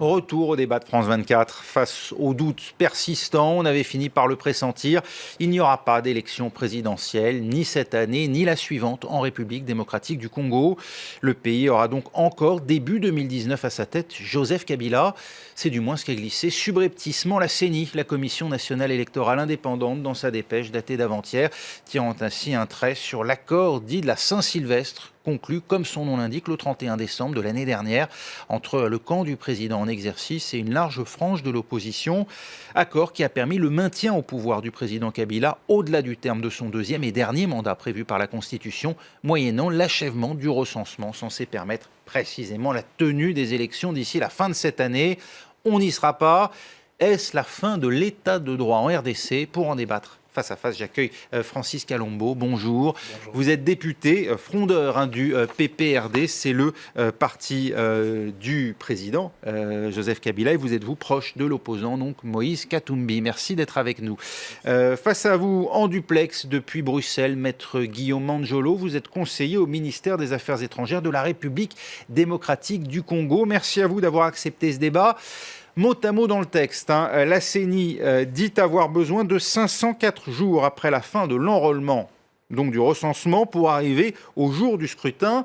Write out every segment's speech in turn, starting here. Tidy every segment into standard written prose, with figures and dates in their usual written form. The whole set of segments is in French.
Retour au débat de France 24. Face aux doutes persistants, on avait fini par le pressentir. Il n'y aura pas d'élection présidentielle, ni cette année, ni la suivante en République démocratique du Congo. Le pays aura donc encore, début 2019, à sa tête Joseph Kabila. C'est du moins ce qu'a glissé subrepticement la CENI, la Commission nationale électorale indépendante, dans sa dépêche datée d'avant-hier, tirant ainsi un trait sur l'accord dit de la Saint-Sylvestre, conclu, comme son nom l'indique, le 31 décembre de l'année dernière, entre le camp du président en exercice et une large frange de l'opposition. Accord qui a permis le maintien au pouvoir du président Kabila au-delà du terme de son deuxième et dernier mandat prévu par la Constitution, moyennant l'achèvement du recensement censé permettre précisément la tenue des élections d'ici la fin de cette année. On n'y sera pas. Est-ce la fin de l'état de droit en RDC? Pour en débattre face à face, j'accueille Francis Calombo. Bonjour. Bonjour. Vous êtes député, frondeur du PPRD, c'est le parti du président Joseph Kabila, et vous êtes proche de l'opposant, donc Moïse Katumbi. Merci d'être avec nous. Face à vous, en duplex depuis Bruxelles, maître Guillaume Manjolo, vous êtes conseiller au ministère des Affaires étrangères de la République démocratique du Congo. Merci à vous d'avoir accepté ce débat. Mot à mot dans le texte, la CENI dit avoir besoin de 504 jours après la fin de l'enrôlement, donc du recensement, pour arriver au jour du scrutin.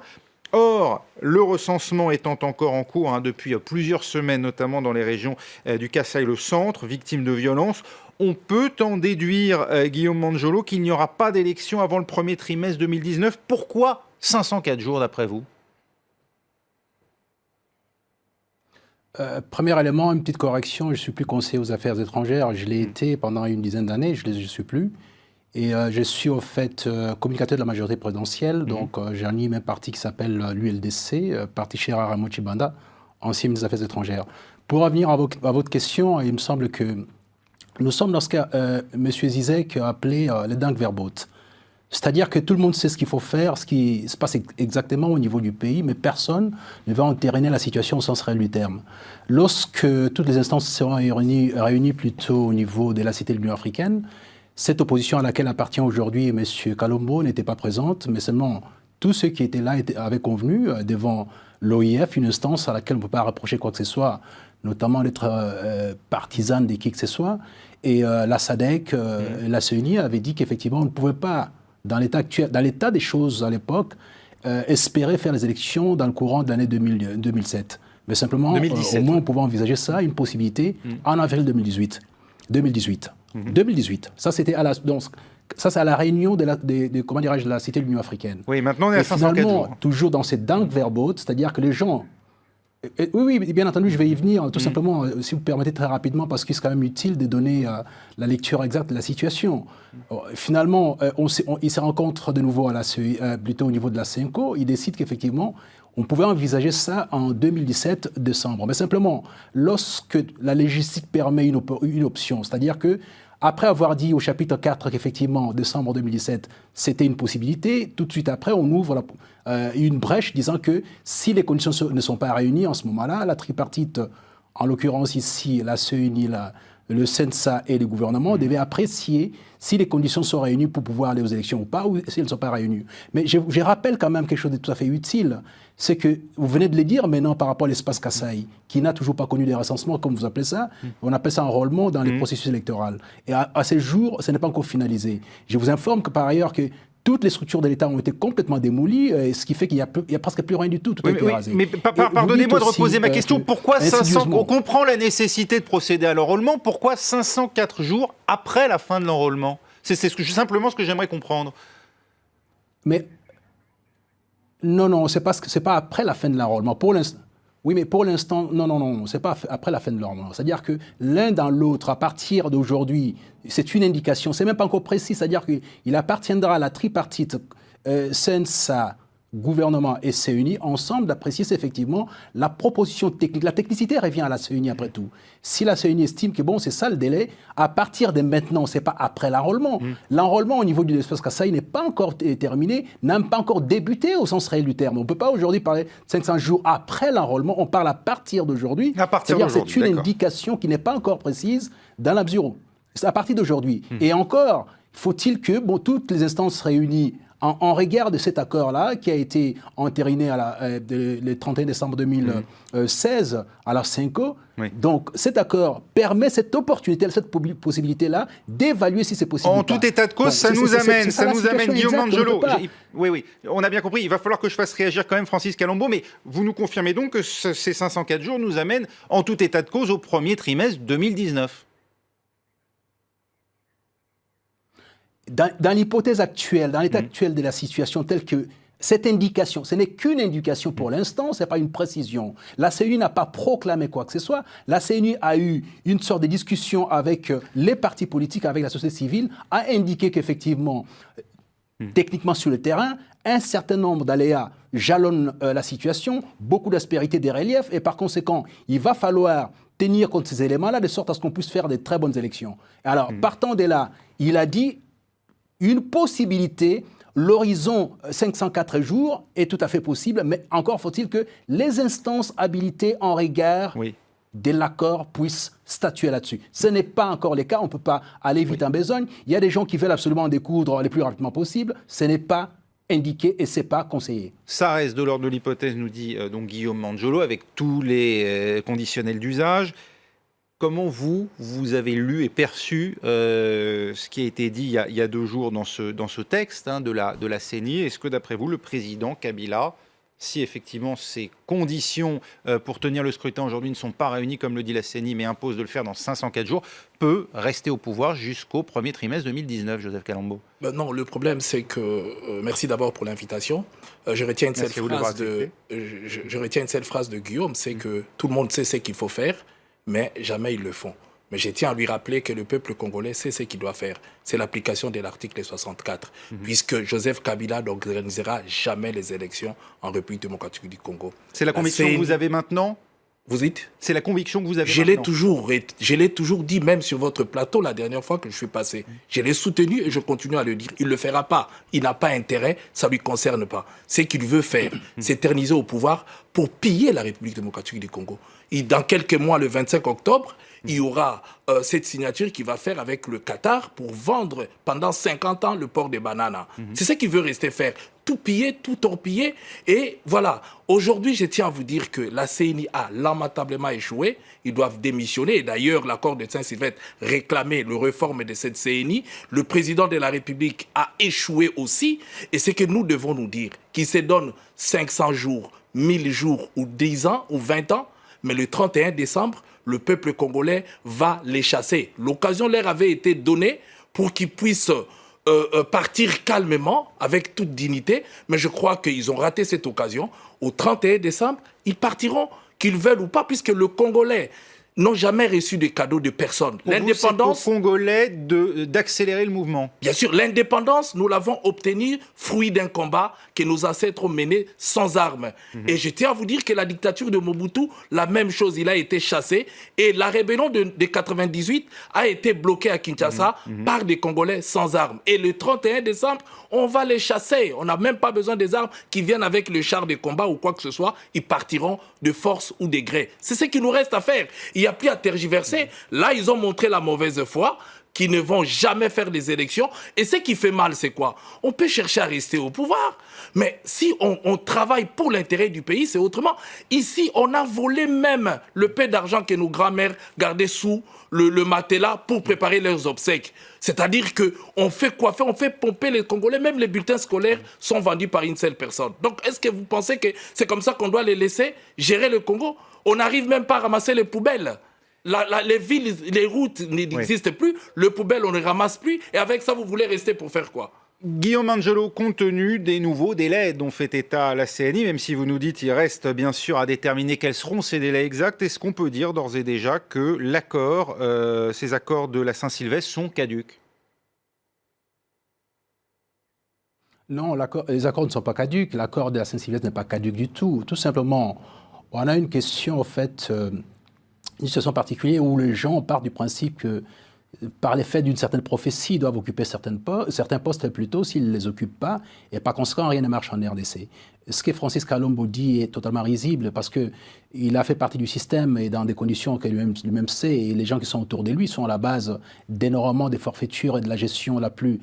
Or, le recensement étant encore en cours depuis plusieurs semaines, notamment dans les régions du Kasaï, le centre, victime de violences, on peut en déduire, Guillaume Manjolo, qu'il n'y aura pas d'élection avant le premier trimestre 2019. Pourquoi 504 jours d'après vous ? Premier élément, une petite correction, je ne suis plus conseiller aux affaires étrangères, je l'ai été pendant une dizaine d'années, je ne suis plus. Et je suis au fait communicateur de la majorité présidentielle, donc j'anime un parti qui s'appelle l'ULDC, Parti cher à Raymond Tshibanda, ancien ministre des Affaires étrangères. Pour revenir à votre question, il me semble que nous sommes dans ce que M. Zizek a appelé les Dankverbot. C'est-à-dire que tout le monde sait ce qu'il faut faire, ce qui se passe exactement au niveau du pays, mais personne ne va entériner la situation au sens réel du terme. Lorsque toutes les instances seront réunies plutôt au niveau de la Cité de l'Union africaine, cette opposition à laquelle appartient aujourd'hui M. Calombo n'était pas présente, mais seulement tous ceux qui étaient là avaient convenu devant l'OIF, une instance à laquelle on ne peut pas reprocher quoi que ce soit, notamment d'être partisane de qui que ce soit. Et la SADC, la CENI avait dit qu'effectivement on ne pouvait pas, dans l'état des choses à l'époque, espérer faire les élections dans le courant de l'année 2007. Mais simplement, 2017, au moins, on pouvait envisager ça, une possibilité, en avril 2018. 2018. Ça, c'était à la... Donc, ça, c'est à la réunion de la Cité de l'Union africaine. Oui, maintenant, on est à 504 jours. Toujours dans cette Dankverbot, c'est-à-dire que les gens... Oui, bien entendu, je vais y venir, tout simplement, si vous permettez très rapidement, parce qu'il est quand même utile de donner la lecture exacte de la situation. Finalement, ils se rencontrent de nouveau plutôt au niveau de la CENCO, ils décident qu'effectivement, on pouvait envisager ça en 2017, décembre. Mais simplement, lorsque la légistique permet une option, c'est-à-dire que après avoir dit au chapitre 4 qu'effectivement, décembre 2017, c'était une possibilité, tout de suite après, on ouvre une brèche disant que si les conditions ne sont pas réunies en ce moment-là, la tripartite, en l'occurrence ici, la CENI, le CENSA et le gouvernement, devaient apprécier si les conditions sont réunies pour pouvoir aller aux élections ou pas, ou si elles ne sont pas réunies. Mais je rappelle quand même quelque chose de tout à fait utile, c'est que vous venez de le dire maintenant par rapport à l'espace Kasaï, qui n'a toujours pas connu des recensements, comme vous appelez ça, on appelle ça enrôlement dans les processus électoraux. Et à ce jour, ce n'est pas encore finalisé. Je vous informe que par ailleurs, que toutes les structures de l'État ont été complètement démolies, ce qui fait qu'il n'y a presque plus rien du tout. Tout a été rasé. Mais pardonnez-moi de reposer ma question. Pourquoi 500... On comprend la nécessité de procéder à l'enrôlement. Pourquoi 504 jours après la fin de l'enrôlement? C'est simplement ce que j'aimerais comprendre. Mais non, c'est pas après la fin de l'enrôlement. Pour l'instant... Oui, mais pour l'instant, non, c'est pas après la fin de l'enrôlement. C'est-à-dire que l'un dans l'autre, à partir d'aujourd'hui, c'est une indication, c'est même pas encore précis, c'est-à-dire qu'il appartiendra à la tripartite CENSA, gouvernement et CENI, ensemble d'apprécier effectivement la proposition technique. La technicité revient à la CENI après tout. Si la CENI estime que bon, c'est ça le délai, à partir de maintenant, c'est pas après l'enrôlement. L'enrôlement au niveau du espace Kasaï n'est pas encore terminé, n'a pas encore débuté au sens réel du terme. On ne peut pas aujourd'hui parler 500 jours après l'enrôlement, on parle à partir d'aujourd'hui. C'est-à-dire c'est une indication qui n'est pas encore précise dans la mesure où c'est à partir d'aujourd'hui. Et encore, faut-il que toutes les instances réunies en regard de cet accord-là, qui a été entériné le 31 décembre 2016 à la Cinco, donc cet accord permet cette opportunité, cette possibilité-là d'évaluer si c'est possible. En tout état de cause, ça nous amène, Guillaume Mangiolo. Oui, on a bien compris. Il va falloir que je fasse réagir quand même Francis Calombo, mais vous nous confirmez donc que ces 504 jours nous amènent en tout état de cause au premier trimestre 2019. Dans l'hypothèse actuelle, dans l'état actuel de la situation telle que cette indication, ce n'est qu'une indication pour l'instant, ce n'est pas une précision. La CNU n'a pas proclamé quoi que ce soit. La CNU a eu une sorte de discussion avec les partis politiques, avec la société civile, a indiqué qu'effectivement, techniquement sur le terrain, un certain nombre d'aléas jalonnent la situation, beaucoup d'aspérités des reliefs, et par conséquent, il va falloir tenir compte de ces éléments-là, de sorte à ce qu'on puisse faire de très bonnes élections. Alors, partant de là, il a dit une possibilité, l'horizon 504 jours est tout à fait possible, mais encore faut-il que les instances habilitées en regard de l'accord puissent statuer là-dessus. Ce n'est pas encore le cas, on ne peut pas aller vite en besogne. Il y a des gens qui veulent absolument en découdre le plus rapidement possible. Ce n'est pas indiqué et ce n'est pas conseillé. Ça reste de l'ordre de l'hypothèse, nous dit donc Guillaume Mangiolo, avec tous les conditionnels d'usage. Comment vous avez lu et perçu ce qui a été dit il y a 2 jours dans ce texte de la CENI? Est-ce que d'après vous, le président Kabila, si effectivement ces conditions pour tenir le scrutin aujourd'hui ne sont pas réunies comme le dit la CENI, mais impose de le faire dans 504 jours, peut rester au pouvoir jusqu'au premier trimestre 2019, Joseph Calombo? Non, le problème c'est que, merci d'abord pour l'invitation, je retiens une seule phrase de Guillaume, c'est que tout le monde sait ce qu'il faut faire, mais jamais ils le font. Mais je tiens à lui rappeler que le peuple congolais sait ce qu'il doit faire. C'est l'application de l'article 64, puisque Joseph Kabila n'organisera jamais les élections en République démocratique du Congo. C'est la conviction que vous avez maintenant? Vous dites? C'est la conviction que vous avez maintenant. Je l'ai toujours dit, même sur votre plateau, la dernière fois que je suis passé. Je l'ai soutenu et je continue à le dire. Il ne le fera pas. Il n'a pas intérêt, ça ne lui concerne pas. Ce qu'il veut faire, c'est s'éterniser au pouvoir pour piller la République démocratique du Congo. Et dans quelques mois, le 25 octobre, il y aura cette signature qu'il va faire avec le Qatar pour vendre pendant 50 ans le port des bananes. C'est ce qu'il veut rester faire. Tout piller, tout torpiller. Et voilà. Aujourd'hui, je tiens à vous dire que la CENI a lamentablement échoué. Ils doivent démissionner. Et d'ailleurs, l'accord de Saint-Sylvestre réclamait le réforme de cette CENI. Le président de la République a échoué aussi. Et c'est que nous devons nous dire qu'il se donne 500 jours, 1000 jours ou 10 ans ou 20 ans. Mais le 31 décembre, le peuple congolais va les chasser. L'occasion leur avait été donnée pour qu'ils puissent partir calmement, avec toute dignité. Mais je crois qu'ils ont raté cette occasion. Au 31 décembre, ils partiront, qu'ils veulent ou pas, puisque le Congolais n'ont jamais reçu de cadeaux de personne. L'indépendance, c'est aux Congolais d'accélérer le mouvement. Bien sûr, l'indépendance, nous l'avons obtenue fruit d'un combat que nos ancêtres ont mené sans armes. Et je tiens à vous dire que la dictature de Mobutu, la même chose, il a été chassé. Et la rébellion de 98 a été bloquée à Kinshasa par des Congolais sans armes. Et le 31 décembre, on va les chasser. On n'a même pas besoin des armes qui viennent avec le char de combat ou quoi que ce soit. Ils partiront de force ou de gré. C'est ce qu'il nous reste à faire. Il n'y a plus à tergiverser. Là, ils ont montré la mauvaise foi, qu'ils ne vont jamais faire des élections. Et ce qui fait mal, c'est quoi? On peut chercher à rester au pouvoir, mais si on travaille pour l'intérêt du pays, c'est autrement. Ici, on a volé même le peu d'argent que nos grands-mères gardaient sous le matelas pour préparer leurs obsèques. C'est-à-dire qu'on fait quoi faire? On fait pomper les Congolais. Même les bulletins scolaires sont vendus par une seule personne. Donc, est-ce que vous pensez que c'est comme ça qu'on doit les laisser gérer le Congo? On n'arrive même pas à ramasser les poubelles. Les villes, les routes n'existent plus. Les poubelles, on ne les ramasse plus. Et avec ça, vous voulez rester pour faire quoi? Guillaume Mangiolo, compte tenu des nouveaux délais dont fait état la CNI, même si vous nous dites qu'il reste bien sûr à déterminer quels seront ces délais exacts, est-ce qu'on peut dire d'ores et déjà que ces accords de la Saint-Sylvestre sont caducs? Non, les accords ne sont pas caducs. L'accord de la Saint-Sylvestre n'est pas caduc du tout. Tout simplement, on a une question, en fait, une situation particulière où les gens partent du principe que, par l'effet d'une certaine prophétie, ils doivent occuper certains postes plutôt s'ils ne les occupent pas, et par conséquent, rien ne marche en RDC. Ce que Francis Calombo dit est totalement risible parce qu'il a fait partie du système et dans des conditions que lui-même sait, et les gens qui sont autour de lui sont à la base d'énormément des forfaitures et de la gestion la plus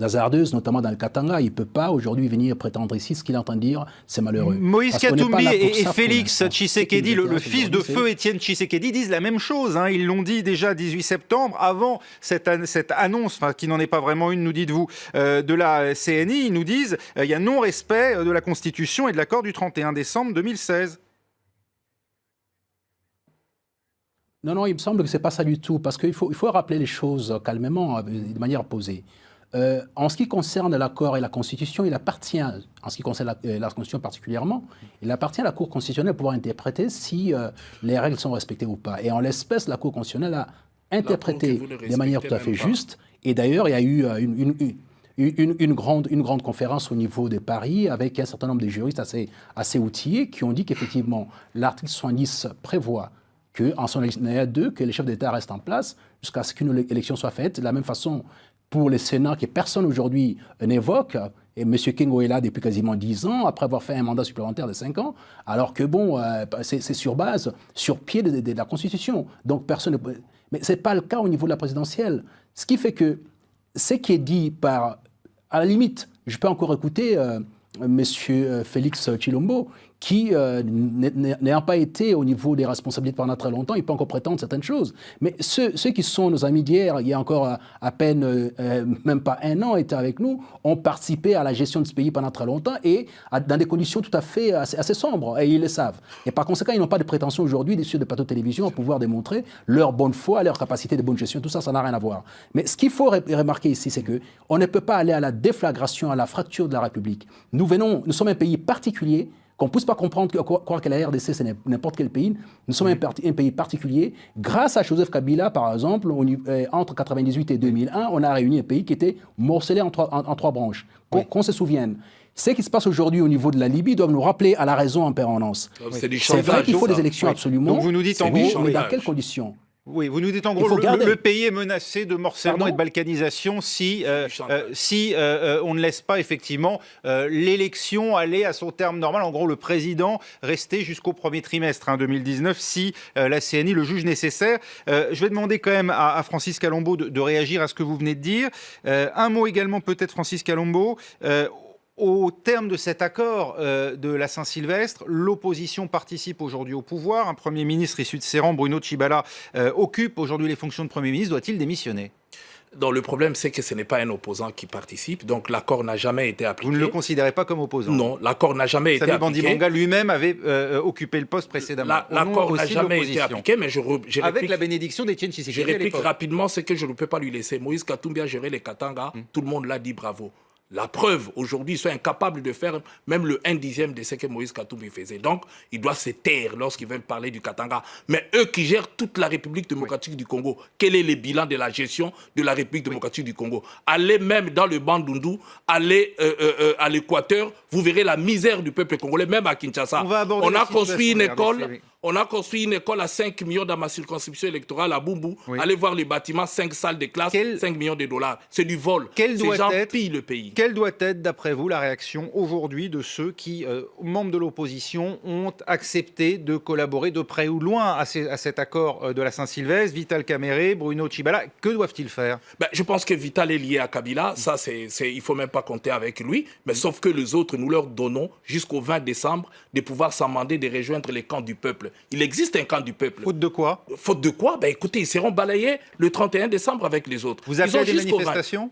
hasardeuses, notamment dans le Katanga. Il ne peut pas aujourd'hui venir prétendre ici. Ce qu'il est en train de dire, c'est malheureux. Moïse Parce qu'on n'est pas Katumbi là pour et ça, Félix Tshisekedi, le fils de feu Étienne Tshisekedi, disent la même chose. Ils l'ont dit déjà 18 septembre, avant cette annonce, qui n'en est pas vraiment une, nous dites-vous, de la CNI. Ils nous disent il y a non-respect de la Constitution et de l'accord du 31 décembre 2016. Non, il me semble que ce n'est pas ça du tout, parce qu'il faut rappeler les choses calmement, de manière posée. En ce qui concerne l'accord et la Constitution, il appartient, en ce qui concerne la Constitution particulièrement, il appartient à la Cour constitutionnelle de pouvoir interpréter si les règles sont respectées ou pas. Et en l'espèce, la Cour constitutionnelle a interprété de manière tout à fait juste. Et d'ailleurs, il y a eu une grande conférence au niveau de Paris avec un certain nombre de juristes assez outillés qui ont dit qu'effectivement, l'article 70 prévoit qu'en son alinéa 2, que les chefs d'État restent en place jusqu'à ce qu'une élection soit faite. De la même façon, pour le Sénat, que personne aujourd'hui n'évoque, et M. Kengo est là depuis quasiment 10 ans, après avoir fait un mandat supplémentaire de 5 ans, alors que c'est sur pied de la Constitution. Donc personne ne peut... Mais ce n'est pas le cas au niveau de la présidentielle. Ce qui fait que ce qui est dit par... À la limite, je peux encore écouter M. Félix Tshilombo, qui, n'ayant pas été au niveau des responsabilités pendant très longtemps, il peut encore prétendre certaines choses. Mais ceux qui sont nos amis d'hier, il y a encore à peine, même pas un an, étaient avec nous, ont participé à la gestion de ce pays pendant très longtemps et dans des conditions tout à fait assez sombres, et ils le savent. Et par conséquent, ils n'ont pas de prétention aujourd'hui, sur des plateaux de télévision, à pouvoir démontrer leur bonne foi, leur capacité de bonne gestion. Tout ça, ça n'a rien à voir. Mais ce qu'il faut remarquer ici, c'est qu'on ne peut pas aller à la déflagration, à la fracture de la République. Nous sommes un pays particulier, qu'on ne puisse pas comprendre, croire que la RDC, c'est n'importe quel pays. Nous sommes un pays particulier. Grâce à Joseph Kabila, par exemple, entre 1998 et 2001, on a réuni un pays qui était morcelé en trois branches. Qu'on se souvienne. Ce qui se passe aujourd'hui au niveau de la Libye doit nous rappeler à la raison en permanence. C'est vrai qu'il faut des élections absolument. Donc vous nous dites en gros, mais dans quelles conditions ? Oui, vous nous dites en gros le pays est menacé de morcellement et de balkanisation si on ne laisse pas effectivement l'élection aller à son terme normal. En gros, le président restait jusqu'au premier trimestre 2019 si la CNI le juge nécessaire. Je vais demander quand même à Francis Kalombo de réagir à ce que vous venez de dire. Un mot également peut-être, Francis Kalombo. Au terme de cet accord de la Saint-Sylvestre, l'opposition participe aujourd'hui au pouvoir. Un Premier ministre issu de Séran, Bruno Tshibala, occupe aujourd'hui les fonctions de Premier ministre. Doit-il démissionner ? Donc le problème, c'est que ce n'est pas un opposant qui participe. Donc l'accord n'a jamais été appliqué. Vous ne le considérez pas comme opposant ? Non, l'accord n'a jamais été appliqué. Samy Bandibanga lui-même avait occupé le poste précédemment. L'accord n'a jamais été appliqué, mais avec la bénédiction d'Étienne Tshisekedi. Je réplique rapidement ce que je ne peux pas lui laisser. Moïse Katumbi a géré les Katanga. Tout le monde l'a dit bravo. La preuve, aujourd'hui, ils sont incapables de faire même le 1/10 de ce que Moïse Katumbi faisait. Donc, ils doivent se taire lorsqu'ils veulent parler du Katanga. Mais eux qui gèrent toute la République démocratique du Congo, quel est le bilan de la gestion de la République démocratique du Congo ? Allez même dans le Bandundu, allez à l'Équateur, vous verrez la misère du peuple congolais, même à Kinshasa. On a construit une école... On a construit une école à 5 millions dans ma circonscription électorale à Bumbu. Oui. Allez voir les bâtiments, 5 salles de classe, 5 millions de dollars. C'est du vol. Ces gens pillent le pays. Quelle doit être, d'après vous, la réaction aujourd'hui de ceux qui, membres de l'opposition, ont accepté de collaborer de près ou de loin à cet accord de la Saint-Sylvestre ? Vital Kamerhe, Bruno Tshibala, que doivent-ils faire ? Je pense que Vital est lié à Kabila. Ça, il ne faut même pas compter avec lui. Mais sauf que les autres, nous leur donnons jusqu'au 20 décembre de pouvoir s'amender de rejoindre les camps du peuple. Il existe un camp du peuple. Faute de quoi ? Faute de quoi ? Écoutez, ils seront balayés le 31 décembre avec les autres. Vous appelez à des manifestations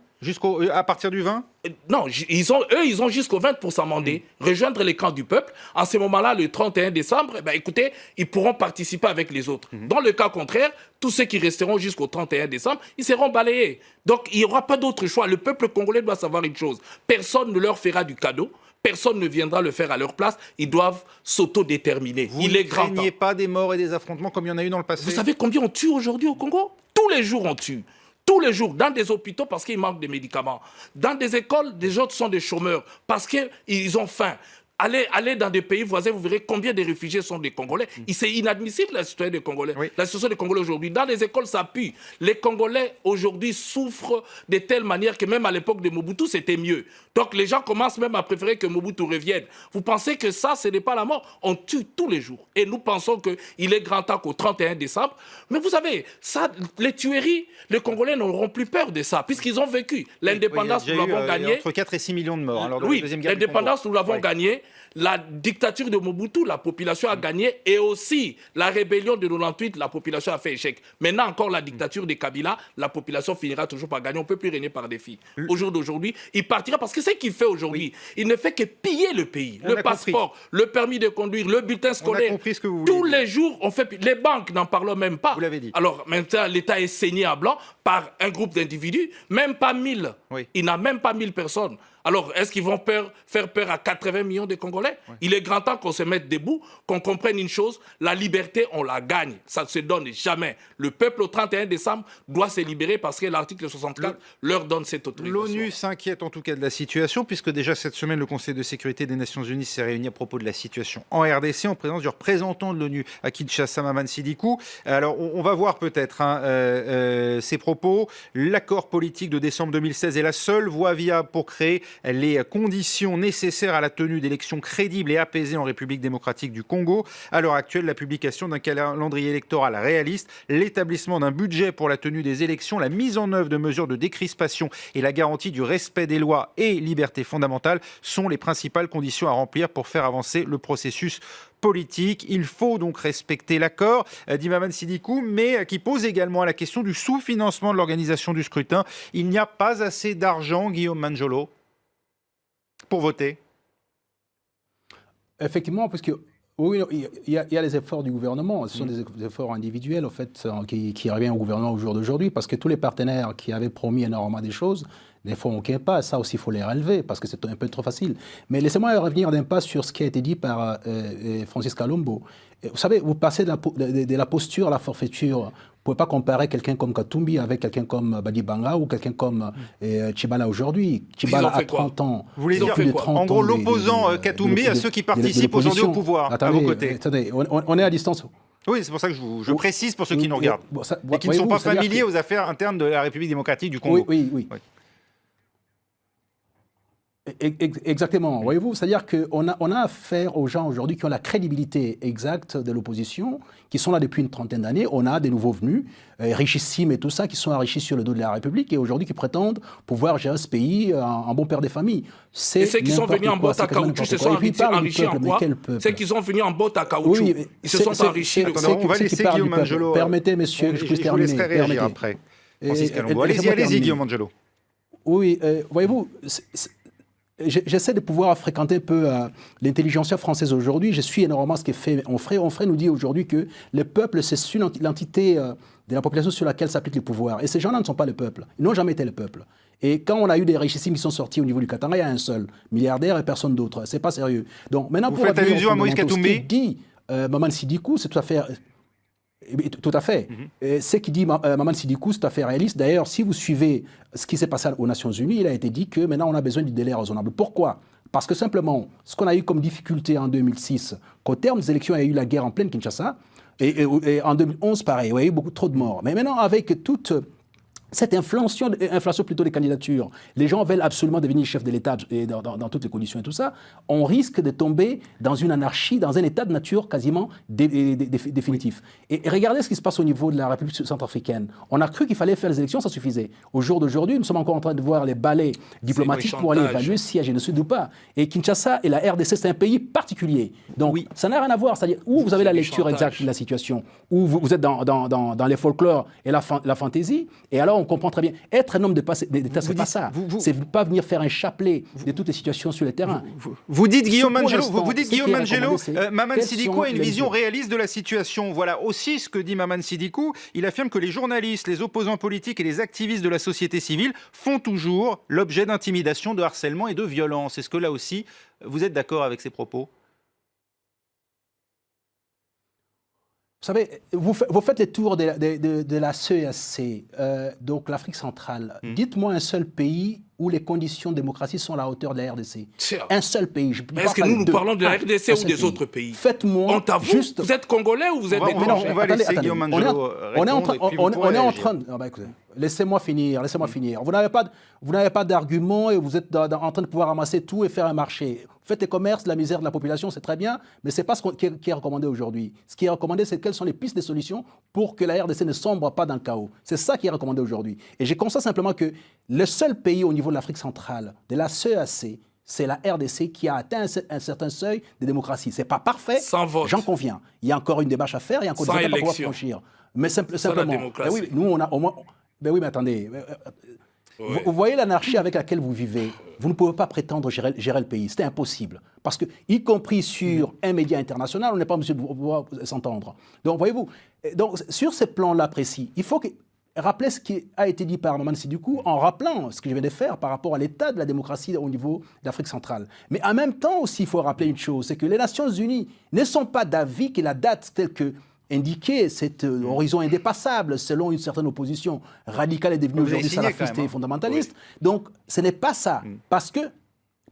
à partir du 20 ? Non, ils ont jusqu'au 20 pour s'amender, rejoindre les camps du peuple. En ce moment-là, le 31 décembre, écoutez, ils pourront participer avec les autres. Dans le cas contraire, tous ceux qui resteront jusqu'au 31 décembre, ils seront balayés. Donc, il n'y aura pas d'autre choix. Le peuple congolais doit savoir une chose. Personne ne leur fera du cadeau. Personne ne viendra le faire à leur place. Ils doivent s'autodéterminer. Il est grand temps. Vous ne craignez pas des morts et des affrontements comme il y en a eu dans le passé ? Vous savez combien on tue aujourd'hui au Congo ? Tous les jours, on tue. Tous les jours, dans des hôpitaux parce qu'il manque de médicaments. Dans des écoles, des autres sont des chômeurs parce qu'ils ont faim. Allez dans des pays voisins, vous verrez combien de réfugiés sont des Congolais. C'est inadmissible la situation des Congolais. Oui. La situation des Congolais aujourd'hui. Dans les écoles, ça pue. Les Congolais aujourd'hui souffrent de telle manière que même à l'époque de Mobutu, c'était mieux. Donc les gens commencent même à préférer que Mobutu revienne. Vous pensez que ça, ce n'est pas la mort? On tue tous les jours. Et nous pensons qu'il est grand temps qu'au 31 décembre. Mais vous savez, ça, les tueries, les Congolais n'auront plus peur de ça, puisqu'ils ont vécu. L'indépendance, nous l'avons gagnée. Entre 4 et 6 millions de morts. Alors, Oui, l'indépendance, nous l'avons gagnée. La dictature de Mobutu, la population a gagné. Et aussi, la rébellion de 98, la population a fait échec. Maintenant encore, la dictature de Kabila, la population finira toujours par gagner. On ne peut plus régner par défi. Au jour d'aujourd'hui, il partira parce que ce qu'il fait aujourd'hui, il ne fait que piller le pays. Le passeport, le permis de conduire, le bulletin scolaire. On a compris ce que vous voulez Tous dire. les jours, on fait... Les banques n'en parlent même pas. Vous l'avez dit. Alors, maintenant, l'État est saigné à blanc par un groupe d'individus, même pas 1000. Oui. Il n'a même pas 1000 personnes. Alors, est-ce qu'ils vont faire peur à 80 millions de Congolais? Il est grand temps qu'on se mette debout, qu'on comprenne une chose, la liberté, on la gagne. Ça ne se donne jamais. Le peuple, au 31 décembre, doit se libérer parce que l'article 64 leur donne cette autorisation. L'ONU s'inquiète en tout cas de la situation, puisque déjà cette semaine, le Conseil de sécurité des Nations Unies s'est réuni à propos de la situation en RDC, en présence du représentant de l'ONU à Kinshasa, Maman Sidikou. Alors, on va voir peut-être ces propos. L'accord politique de décembre 2016 est la seule voie viable pour créer les conditions nécessaires à la tenue d'élections crédibles et apaisées en République démocratique du Congo. À l'heure actuelle, la publication d'un calendrier électoral réaliste, l'établissement d'un budget pour la tenue des élections, la mise en œuvre de mesures de décrispation et la garantie du respect des lois et libertés fondamentales sont les principales conditions à remplir pour faire avancer le processus politique. Il faut donc respecter l'accord, dit Maman Sidikou, mais qui pose également la question du sous-financement de l'organisation du scrutin. Il n'y a pas assez d'argent, Guillaume Manjolo, pour voter. Effectivement, parce que oui, il y a les efforts du gouvernement. Ce sont des efforts individuels, en fait, qui reviennent au gouvernement au jour d'aujourd'hui, parce que tous les partenaires qui avaient promis énormément des choses, des fois, on ne pas. Ça aussi, il faut les relever, parce que c'est un peu trop facile. Mais laissez-moi revenir d'un pas sur ce qui a été dit par Francis Kalombo. Vous savez, vous passez de la posture à la forfaiture. Vous ne pouvez pas comparer quelqu'un comme Katumbi avec quelqu'un comme Badibanga ou quelqu'un comme Tchibala aujourd'hui. Tchibala a 30 ans. Vous voulez dire, en gros, l'opposant Katumbi à ceux qui participent aujourd'hui au pouvoir, à vos côtés. Attendez, on est à distance. Oui, c'est pour ça que je précise pour ceux qui nous regardent et qui ne sont pas familiers aux affaires internes de la République démocratique du Congo. Oui. Exactement, voyez-vous, c'est-à-dire qu'on a affaire aux gens aujourd'hui qui ont la crédibilité exacte de l'opposition, qui sont là depuis une trentaine d'années. On a des nouveaux venus, richissimes et tout ça, qui sont enrichis sur le dos de la République et aujourd'hui qui prétendent pouvoir gérer ce pays en bon père des familles. Et ceux qui sont venus en botte à caoutchouc se sont enrichis en quoi? Ceux qui sont venus en botte à caoutchouc, ils se sont enrichis. On va laisser Guillaume Manjolo. Permettez, monsieur, je vous laisserai réagir après. Allez-y, Guillaume Manjolo. Oui, voyez-vous, j'essaie de pouvoir fréquenter un peu l'intelligentsia française aujourd'hui. Je suis énormément ce qu'est fait Onfray. Onfray nous dit aujourd'hui que le peuple, c'est l'entité de la population sur laquelle s'appliquent les pouvoirs. Et ces gens-là ne sont pas le peuple. Ils n'ont jamais été le peuple. Et quand on a eu des richissimes qui sont sortis au niveau du Katanga, il y a un seul milliardaire et personne d'autre. C'est pas sérieux. Donc maintenant, vous faites allusion à Moïse Katumbi? Ce qu'il dit Maman Sidikou, c'est tout à fait... Tout à fait. Ce qui dit Maman Sidikou, c'est tout à fait réaliste. D'ailleurs, si vous suivez ce qui s'est passé aux Nations Unies, il a été dit que maintenant on a besoin du délai raisonnable. Pourquoi? Parce que simplement, ce qu'on a eu comme difficulté en 2006, qu'au terme des élections, il y a eu la guerre en pleine Kinshasa, et en 2011, pareil, il y a eu beaucoup trop de morts. Mais maintenant, avec toute cette inflation plutôt des candidatures, les gens veulent absolument devenir chef de l'État dans toutes les conditions et tout ça, on risque de tomber dans une anarchie, dans un état de nature quasiment définitif. Et regardez ce qui se passe au niveau de la République centrafricaine. On a cru qu'il fallait faire les élections, ça suffisait. Au jour d'aujourd'hui, nous sommes encore en train de voir les balais diplomatiques pour aller évaluer s'il y a génocide ou pas. Et Kinshasa et la RDC, c'est un pays particulier. Donc ça n'a rien à voir. C'est-à-dire où vous avez la lecture exacte de la situation, où vous êtes dans les folklores et la fantaisie, et alors on comprend très bien. Être un homme d'État, c'est pas ça. C'est pas venir faire un chapelet de toutes les situations sur le terrain. Vous dites, Guillaume Manjolo, Maman Sidikou a une vision réaliste de la situation. Voilà aussi ce que dit Maman Sidikou. Il affirme que les journalistes, les opposants politiques et les activistes de la société civile font toujours l'objet d'intimidation, de harcèlement et de violence. Est-ce que là aussi, vous êtes d'accord avec ces propos ? Vous savez, vous faites les tours de la CEAC, donc l'Afrique centrale. Dites-moi un seul pays où les conditions de démocratie sont à la hauteur de la RDC. Tiens. Un seul pays. Est-ce que nous parlons de la RDC ou des autres pays? Faites-moi On t'avoue, juste... vous êtes Congolais ou vous êtes Mais non, on va laisser Guillaume Angelo répondre, et puis vous pourrez réagir. Écoutez, laissez-moi finir. Vous n'avez pas d'argument et vous êtes en train de pouvoir ramasser tout et faire un marché. Faites les commerces, la misère de la population, c'est très bien, mais ce n'est pas ce qui est recommandé aujourd'hui. Ce qui est recommandé, c'est quelles sont les pistes de solutions pour que la RDC ne sombre pas dans le chaos. C'est ça qui est recommandé aujourd'hui. Et j'ai conscience simplement que le seul pays au niveau de l'Afrique centrale, de la CEAC, c'est la RDC qui a atteint un certain seuil de démocratie. Ce n'est pas parfait, j'en conviens. Il y a encore une démarche à faire, il y a encore des étapes à pouvoir franchir. Mais simplement, oui, nous on a au moins... Ben oui, mais attendez... Vous voyez l'anarchie avec laquelle vous vivez, vous ne pouvez pas prétendre gérer le pays, c'est impossible. Parce que, y compris sur un média international, on n'est pas monsieur de pouvoir s'entendre. Donc, voyez-vous, sur ce plan-là précis, il faut rappeler ce qui a été dit par Maman Sidoukou en rappelant ce que je viens de faire par rapport à l'état de la démocratie au niveau d'Afrique centrale. Mais en même temps aussi, il faut rappeler une chose, c'est que les Nations Unies ne sont pas d'avis que la date telle que indiquer cet horizon indépassable selon une certaine opposition radicale est devenue aujourd'hui salafiste et fondamentaliste. Oui. Donc, ce n'est pas ça. Parce que...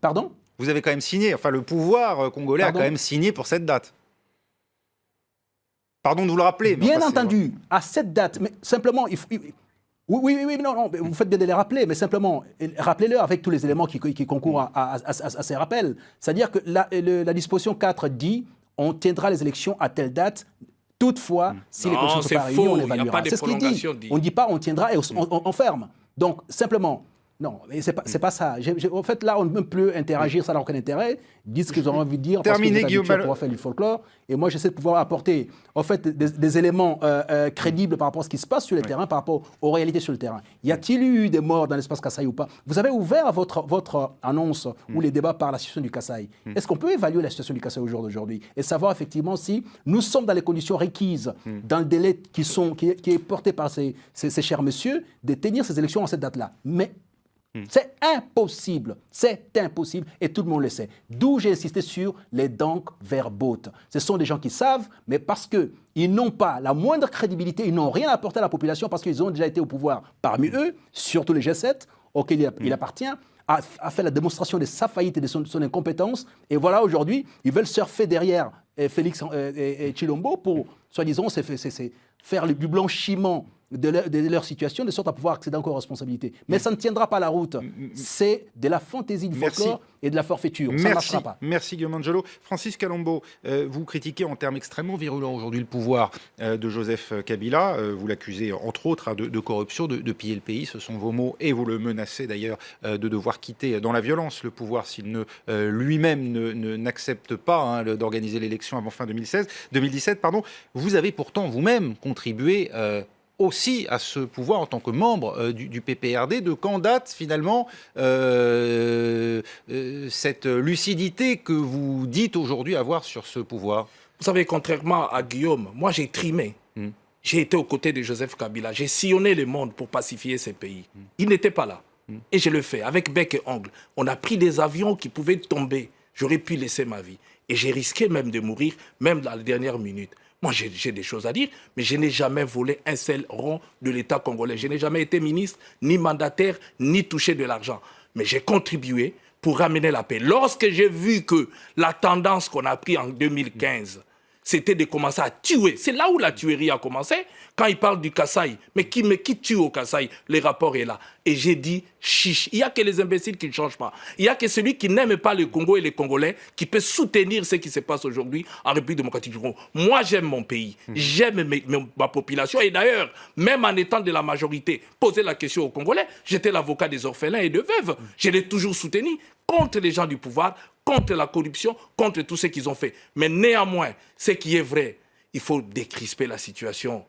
Pardon ? Vous avez quand même signé, enfin le pouvoir congolais a quand même signé pour cette date. Pardon de vous le rappeler. Mais bien entendu, à cette date, mais simplement... Oui, non, vous faites bien de les rappeler, mais simplement, rappelez-le avec tous les éléments qui concourent à ces rappels. C'est-à-dire que la disposition 4 dit on tiendra les élections à telle date. Toutefois, si les conditions sont pas réunies, on évaluera. C'est ce qu'il dit. On ne dit pas on tiendra et on ferme. Donc, simplement, non, c'est pas ça. En fait, là, on ne peut plus interagir, ça n'a aucun intérêt. Ils disent ce qu'ils ont envie de dire Terminé, parce que vous êtes pour faire du folklore. Et moi, j'essaie de pouvoir apporter en fait, des éléments crédibles par rapport à ce qui se passe sur le terrain, par rapport aux réalités sur le terrain. Y a-t-il eu des morts dans l'espace Kasaï ou pas? Vous avez ouvert votre annonce ou les débats par la situation du Kasaï. Est-ce qu'on peut évaluer la situation du Kasaï au jour d'aujourd'hui et savoir effectivement si nous sommes dans les conditions requises, dans le délai qui est porté par ces chers messieurs, de tenir ces élections en cette date-là? Mais c'est impossible, et tout le monde le sait. D'où j'ai insisté sur les donc verbotes. Ce sont des gens qui savent, mais parce qu'ils n'ont pas la moindre crédibilité, ils n'ont rien apporté à la population parce qu'ils ont déjà été au pouvoir. Parmi eux, surtout les G7, auxquels il appartient, a fait la démonstration de sa faillite et de son incompétence. Et voilà, aujourd'hui, ils veulent surfer derrière Félix et Chilombo pour, soi-disant, faire du blanchiment de leur situation, de sorte à pouvoir accéder encore aux responsabilités. Mais ça ne tiendra pas la route. C'est de la fantaisie du folklore et de la forfaiture. Ça ne marchera pas. Merci Guillaume Angelo. Francis Kalombo, vous critiquez en termes extrêmement virulents aujourd'hui le pouvoir de Joseph Kabila. Vous l'accusez entre autres de corruption, de piller le pays. Ce sont vos mots et vous le menacez d'ailleurs de devoir quitter dans la violence le pouvoir s'il lui-même n'accepte pas d'organiser l'élection avant fin 2017. Vous avez pourtant vous-même contribué aussi à ce pouvoir en tant que membre du PPRD. De quand date finalement cette lucidité que vous dites aujourd'hui avoir sur ce pouvoir? Vous savez, contrairement à Guillaume, moi j'ai trimé. J'ai été aux côtés de Joseph Kabila. J'ai sillonné le monde pour pacifier ces pays. Il n'était pas là. Et je le fais avec bec et ongle. On a pris des avions qui pouvaient tomber. J'aurais pu laisser ma vie. Et j'ai risqué même de mourir, même dans la dernière minute. Moi, j'ai des choses à dire, mais je n'ai jamais volé un seul rond de l'État congolais. Je n'ai jamais été ministre, ni mandataire, ni touché de l'argent. Mais j'ai contribué pour ramener la paix. Lorsque j'ai vu que la tendance qu'on a prise en 2015, c'était de commencer à tuer. C'est là où la tuerie a commencé. Quand il parle du Kasaï, mais qui tue au Kasaï? Le rapport est là. Et j'ai dit, chiche, il n'y a que les imbéciles qui ne changent pas. Il n'y a que celui qui n'aime pas le Congo et les Congolais qui peut soutenir ce qui se passe aujourd'hui en République démocratique du Congo. Moi, j'aime mon pays. J'aime ma population. Et d'ailleurs, même en étant de la majorité, poser la question aux Congolais, j'étais l'avocat des orphelins et de veuves. Je l'ai toujours soutenu contre les gens du pouvoir, contre la corruption, contre tout ce qu'ils ont fait. Mais néanmoins, ce qui est vrai, il faut décrisper la situation.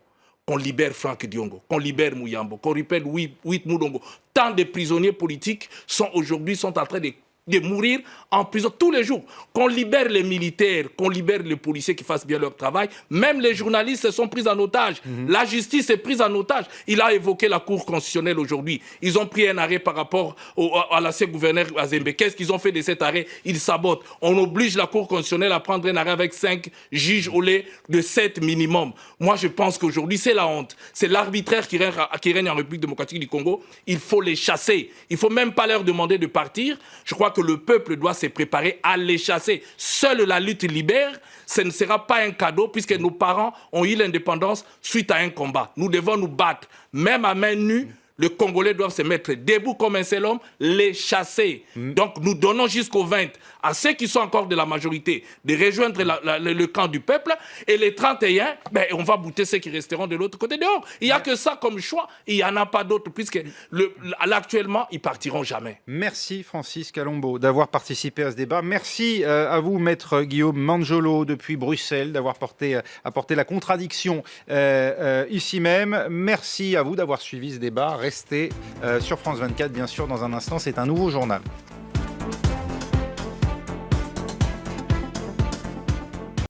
Qu'on libère Franck Diongo, qu'on libère Mouyambo, qu'on libère Huit Moudongo. Tant de prisonniers politiques sont aujourd'hui en train de de mourir en prison tous les jours. Qu'on libère les militaires, qu'on libère les policiers qui fassent bien leur travail. Même les journalistes sont pris en otage. La justice est prise en otage. Il a évoqué la Cour constitutionnelle aujourd'hui. Ils ont pris un arrêt par rapport à l'ancien gouverneur Azembe. Qu'est-ce qu'ils ont fait de cet arrêt? Ils sabotent. On oblige la Cour constitutionnelle à prendre un arrêt avec 5 juges au lieu de 7 minimum. Moi, je pense qu'aujourd'hui, c'est la honte. C'est l'arbitraire qui règne en République démocratique du Congo. Il faut les chasser. Il ne faut même pas leur demander de partir. Je crois que le peuple doit se préparer à les chasser. Seule la lutte libère, ce ne sera pas un cadeau puisque nos parents ont eu l'indépendance suite à un combat. Nous devons nous battre, même à main nue. Les Congolais doivent se mettre debout comme un seul homme, les chasser. Donc nous donnons jusqu'au 20 à ceux qui sont encore de la majorité de rejoindre le camp du peuple. Et les 31, on va bouter ceux qui resteront de l'autre côté dehors. Il n'y a que ça comme choix. Il n'y en a pas d'autre puisque actuellement, ils partiront jamais. Merci Francis Kalombo d'avoir participé à ce débat. Merci à vous, maître Guillaume Manjolo, depuis Bruxelles, d'avoir apporté la contradiction ici même. Merci à vous d'avoir suivi ce débat. Restez sur France 24, bien sûr, dans un instant. C'est un nouveau journal.